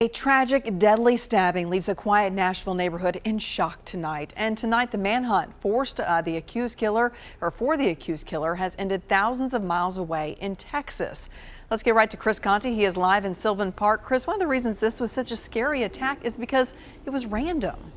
A tragic, deadly stabbing leaves a quiet Nashville neighborhood in shock tonight. And tonight, the manhunt for the accused killer has ended thousands of miles away in Texas. Let's get right to Chris Conti. He is live in Sylvan Park. Chris, one of the reasons this was such a scary attack is because it was random.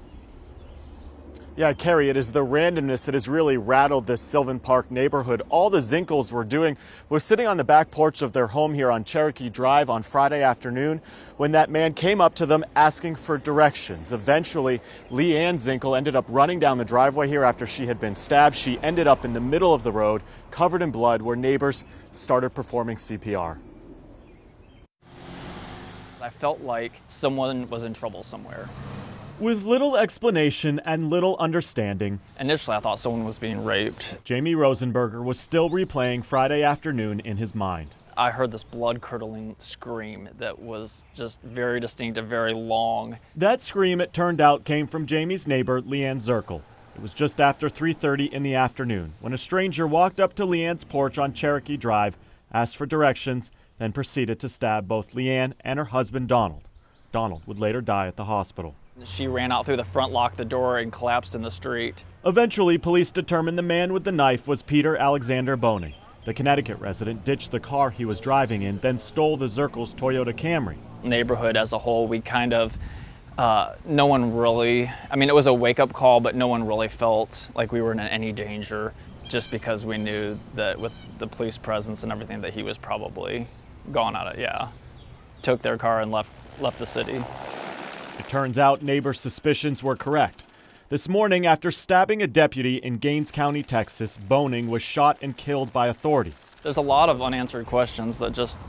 Yeah, Carrie, it is the randomness that has really rattled this Sylvan Park neighborhood. All the Zinkels were doing was sitting on the back porch of their home here on Cherokee Drive on Friday afternoon when that man came up to them asking for directions. Eventually, Leanne Zinkel ended up running down the driveway here after she had been stabbed. She ended up in the middle of the road, covered in blood, where neighbors started performing CPR. I felt like someone was in trouble somewhere. With little explanation and little understanding, Initially, I thought someone was being raped. Jamie Rosenberger was still replaying Friday afternoon in his mind. I heard this blood-curdling scream that was just very distinctive, very long. That scream, it turned out, came from Jamie's neighbor, Leanne Zirkle. It was just after 3:30 in the afternoon when a stranger walked up to Leanne's porch on Cherokee Drive, asked for directions, then proceeded to stab both Leanne and her husband, Donald. Donald would later die at the hospital. She ran out through the front, locked the door, and collapsed in the street. Eventually, police determined the man with the knife was Peter Alexander Boning. The Connecticut resident ditched the car he was driving in, then stole the Zirkles' Toyota Camry. Neighborhood as a whole, we kind of, no one really, it was a wake-up call, but no one really felt like we were in any danger just because we knew that with the police presence and everything that he was probably gone out of, took their car and left the city. It turns out neighbors' suspicions were correct. This morning, after stabbing a deputy in Gaines County, Texas, Boning was shot and killed by authorities. There's a lot of unanswered questions that just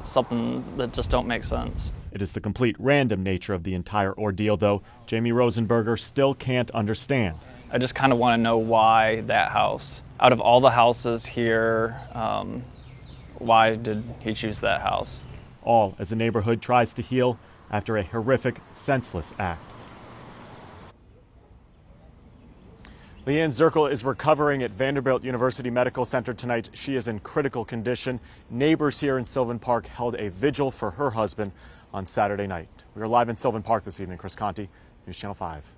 don't make sense. It is the complete random nature of the entire ordeal, though, Jamie Rosenberger still can't understand. I just kind of want to know why that house. Out of all the houses here, why did he choose that house? All as the neighborhood tries to heal after a horrific, senseless act. Leanne Zirkle is recovering at Vanderbilt University Medical Center tonight. She is in critical condition. Neighbors here in Sylvan Park held a vigil for her husband on Saturday night. We are live in Sylvan Park this evening. Chris Conti, News Channel 5.